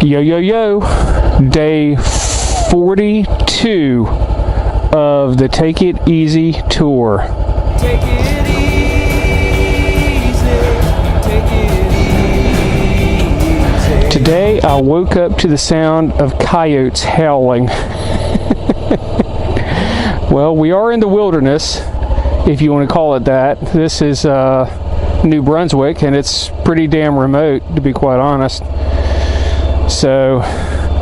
Yo, yo, yo. Day 42 of the Take It Easy tour. Take it easy. Take it easy. Today I woke up to the sound of coyotes howling. Well, we are in the wilderness, if you want to call it that. This is New Brunswick, and it's pretty damn remote, to be quite honest. So,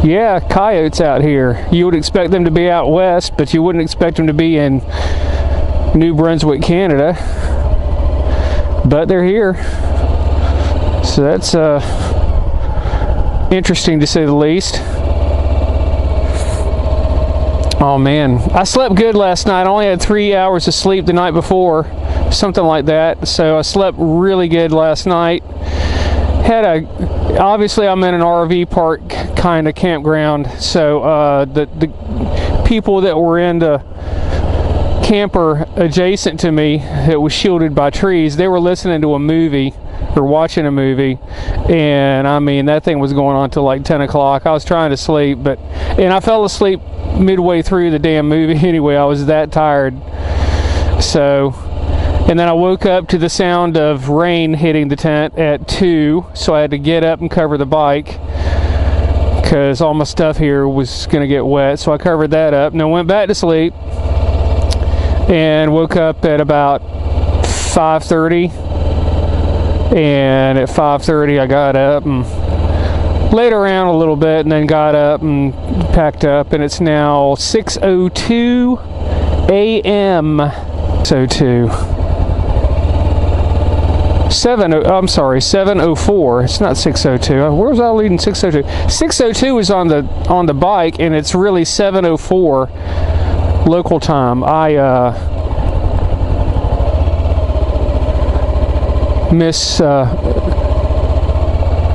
yeah, coyotes out here. You would expect them to be out west, but you wouldn't expect them to be in New Brunswick, Canada. But they're here. So that's interesting to say the least. Oh man, I slept good last night. I only had 3 hours of sleep the night before, something like that. So I slept really good last night. Obviously I'm in an RV park kind of campground, so the people that were in the camper adjacent to me that was shielded by trees, they were listening to a movie or watching a movie, and I mean that thing was going on till like 10 o'clock. I was trying to sleep, and I fell asleep midway through the damn movie anyway. I was that tired. So, and then I woke up to the sound of rain hitting the tent at 2, so I had to get up and cover the bike because all my stuff here was going to get wet. So I covered that up and I went back to sleep and woke up at about 5:30. And at 5:30 I got up and laid around a little bit and then got up and packed up, and it's now 6:02 a.m. 6:02. 7:04. It's not 6:02. Where was I leading 6:02? 6:02 is on the bike, and it's really 7:04 local time.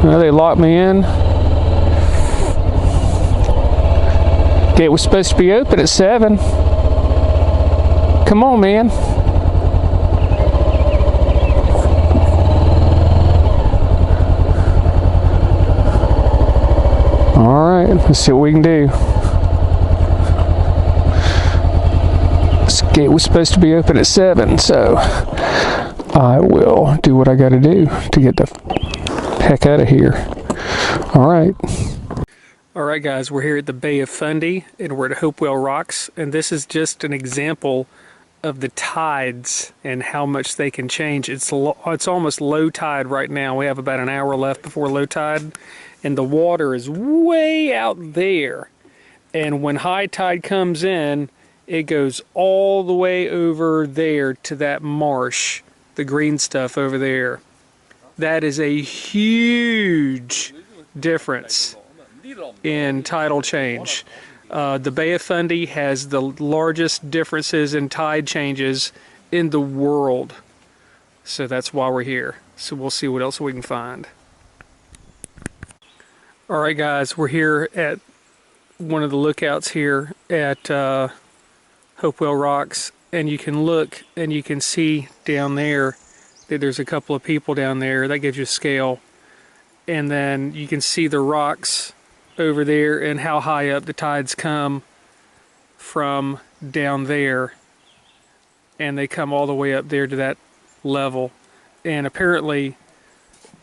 They locked me in. Gate was supposed to be open at 7. Come on, man. Alright, let's see what we can do. This gate was supposed to be open at 7, so I will do what I gotta do to get the heck out of here. Alright. Alright guys, we're here at the Bay of Fundy, and we're at Hopewell Rocks, and this is just an example of the tides and how much they can change. It's almost low tide right now. We have about an hour left before low tide, and the water is way out there. And when high tide comes in, it goes all the way over there to that marsh, the green stuff over there. That is a huge difference in tidal change. The Bay of Fundy has the largest differences in tide changes in the world. So that's why we're here. So we'll see what else we can find. Alright guys, we're here at one of the lookouts here at Hopewell Rocks, and you can look and you can see down there that there's a couple of people down there. That gives you a scale. And then you can see the rocks over there and how high up the tides come from down there, and they come all the way up there to that level. And apparently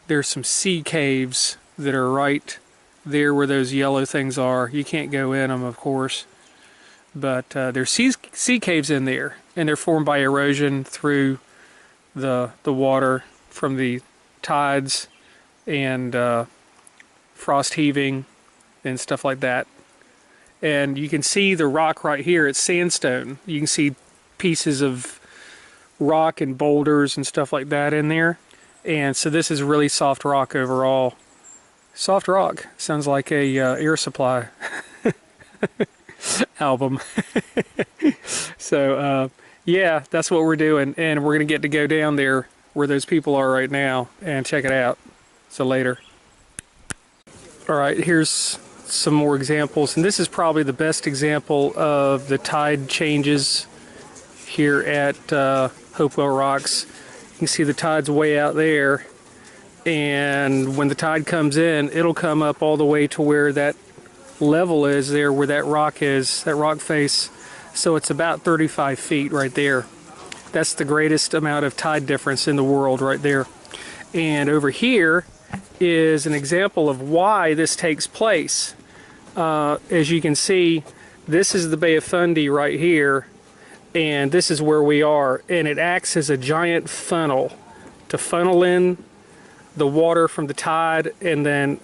there's some sea caves that are right there where those yellow things are. You can't go in them, of course, but there's sea caves in there, and they're formed by erosion through the water from the tides and frost heaving and stuff like that. And you can see the rock right here. It's sandstone. You can see pieces of rock and boulders and stuff like that in there. And so this is really soft rock overall. Soft rock sounds like a Air Supply album. So yeah, that's what we're doing, and we're gonna get to go down there where those people are right now and check it out. So later. All right, here's some more examples, and this is probably the best example of the tide changes here at Hopewell Rocks. You can see the tide's way out there, and when the tide comes in, it'll come up all the way to where that level is there, where that rock is, that rock face. So it's about 35 feet right there. That's the greatest amount of tide difference in the world right there. And over here is an example of why this takes place. As you can see, this is the Bay of Fundy right here, and this is where we are, and it acts as a giant funnel to funnel in the water from the tide, and then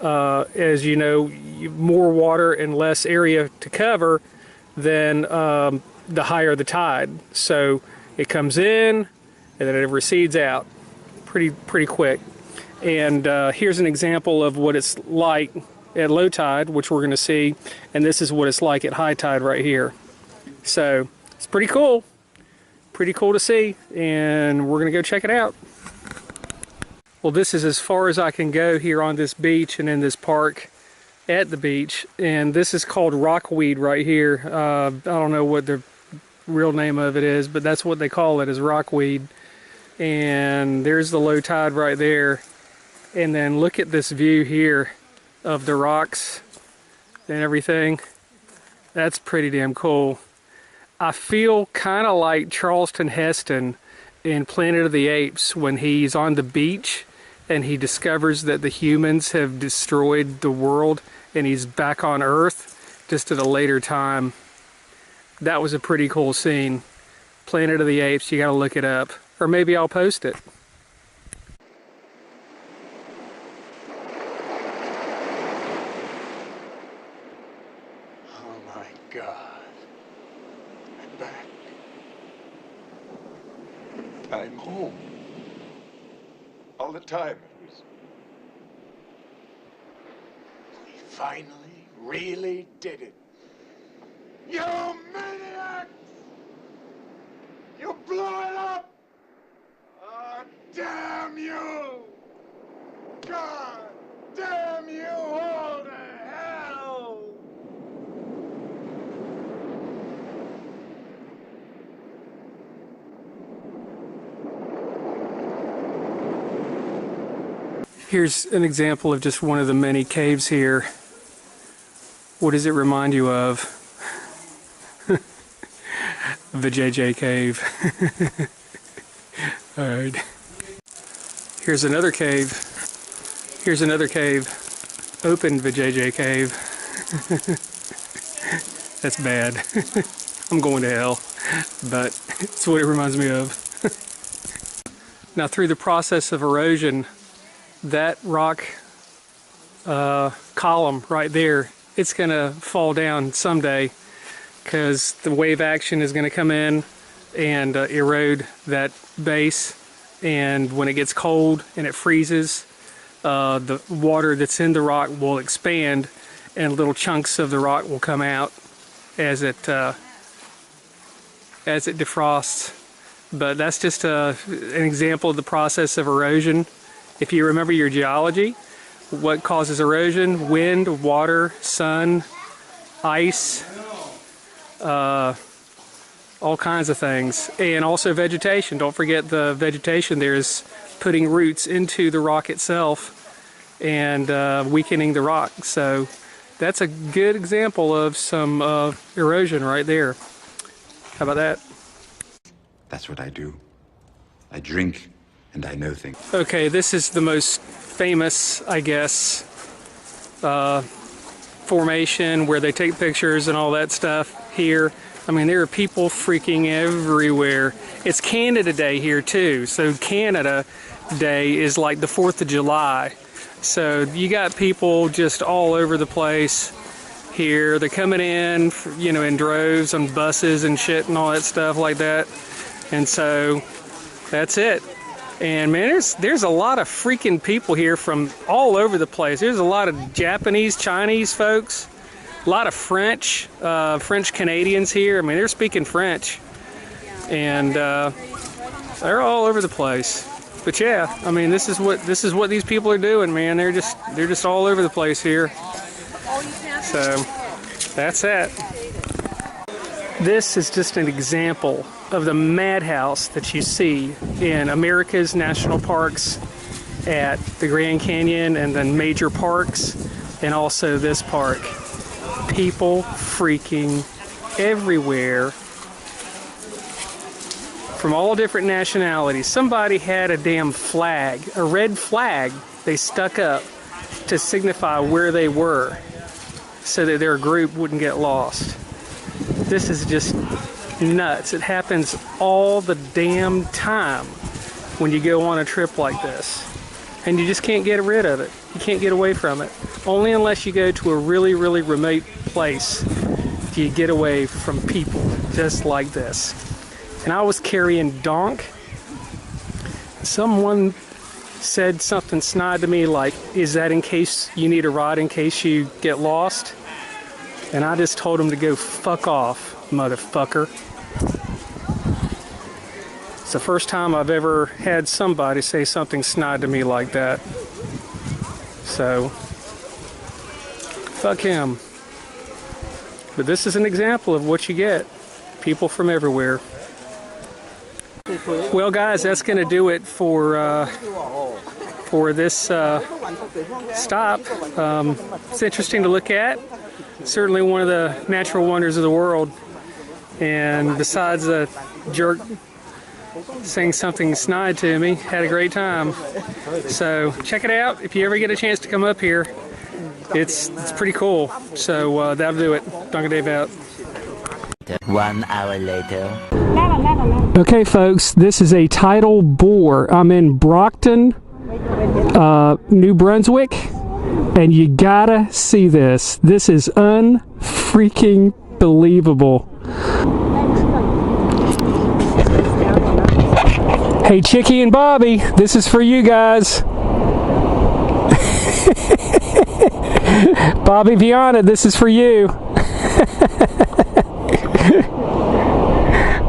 as you know, more water and less area to cover, then the higher the tide. So it comes in and then it recedes out pretty quick. And here's an example of what it's like at low tide, which we're going to see, and this is what it's like at high tide right here. So it's pretty cool to see, and we're going to go check it out. Well, this is as far as I can go here on this beach and in this park at the beach, and this is called rockweed right here. I don't know what the real name of it is, but that's what they call it, is rockweed. And there's the low tide right there, and then look at this view here of the rocks and everything. That's pretty damn cool. I feel kind of like Charlton Heston in Planet of the Apes when he's on the beach and he discovers that the humans have destroyed the world and he's back on Earth just at a later time. That was a pretty cool scene. Planet of the Apes, you gotta look it up. Or maybe I'll post it. Oh my God. I'm back. I'm home. All the time it was... We finally really did it. You maniacs! You blew it up! Oh, damn you! God damn you all to hell! Here's an example of just one of the many caves here. What does it remind you of? The JJ cave. Alright. Here's another cave. Here's another cave. Open Vijay cave. That's bad. I'm going to hell. But it's what it reminds me of. Now, through the process of erosion, that rock column right there, it's going to fall down someday, because the wave action is going to come in and erode that base, and when it gets cold and it freezes, the water that's in the rock will expand and little chunks of the rock will come out as it defrosts. But that's just an example of the process of erosion. If you remember your geology, what causes erosion? Wind, water, sun, ice, all kinds of things. And also vegetation. Don't forget the vegetation there is putting roots into the rock itself and weakening the rock. So that's a good example of some erosion right there. How about that? That's what I do. I drink and I know things. Okay, this is the most famous, I guess, formation where they take pictures and all that stuff here. I mean, there are people freaking everywhere. It's Canada Day here too. So Canada Day is like the 4th of July. So you got people just all over the place here. They're coming in, you know, in droves on buses and shit and all that stuff like that. And so that's it. And man, there's a lot of freaking people here from all over the place. There's a lot of Japanese, Chinese folks, a lot of French Canadians here. I mean, they're speaking French, and they're all over the place. But yeah, I mean, this is what these people are doing, man. They're just all over the place here. So that's it. This is just an example of the madhouse that you see in America's national parks at the Grand Canyon and then major parks, and also this park. People freaking everywhere from all different nationalities. Somebody had a damn flag, a red flag they stuck up to signify where they were so that their group wouldn't get lost. This is just nuts. It happens all the damn time when you go on a trip like this. And you just can't get rid of it. You can't get away from it. Only unless you go to a really, really remote place do you get away from people just like this. And I was carrying donk. Someone said something snide to me like, is that in case you need a ride in case you get lost? And I just told him to go fuck off, motherfucker. It's the first time I've ever had somebody say something snide to me like that. So, fuck him. But this is an example of what you get. People from everywhere. Well, guys, that's going to do it for this stop. It's interesting to look at. Certainly one of the natural wonders of the world. And besides a jerk saying something snide to me, had a great time. So check it out if you ever get a chance to come up here. It's pretty cool. So that'll do it. Donka Dave out. 1 hour later. Okay, folks, this is a tidal bore. I'm in Brockton, New Brunswick, and you gotta see this. This is unfreaking believable. Hey, Chicky and Bobby, this is for you guys. Bobby Viana, this is for you.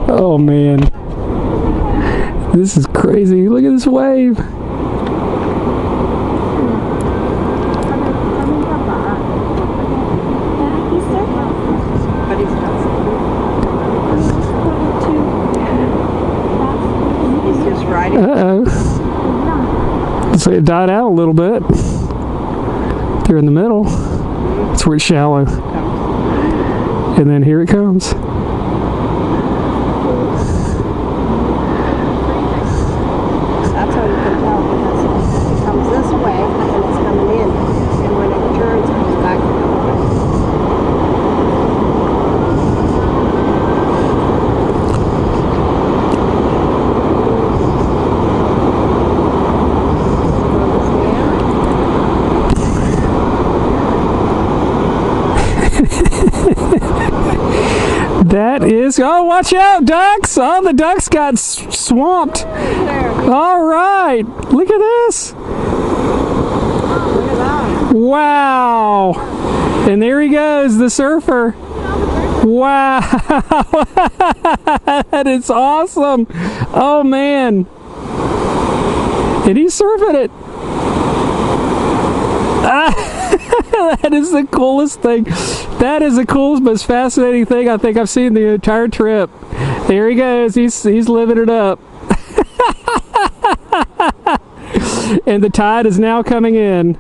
Oh man, this is crazy. Look at this wave. Uh-oh. So it died out a little bit. They're in the middle. That's where it's shallow. And then here it comes. That's how you can tell, because it comes this way and it's coming in, and when it turns, it comes back the other way. That is, oh, watch out, ducks! Oh, the ducks got swamped. All right, look at this. Wow. And there he goes, the surfer. Wow. That is awesome. Oh, man. And he's surfing it. That is the coolest thing. That is the coolest, most fascinating thing I think I've seen the entire trip. There he goes. He's living it up. And the tide is now coming in.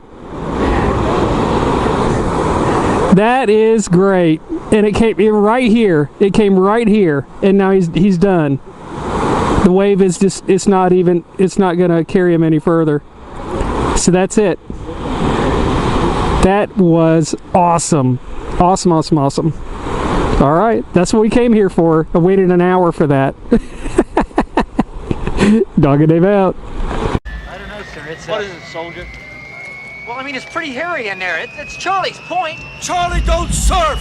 That is great. And it came right here. It came right here. And now he's done. The wave is just, it's not going to carry him any further. So that's it. That was awesome. Awesome, awesome, awesome. All right, that's what we came here for. I waited an hour for that. Donka Dave out. I don't know, sir. What is it, soldier? Well, I mean, it's pretty hairy in there. It's Charlie's Point. Charlie, don't surf!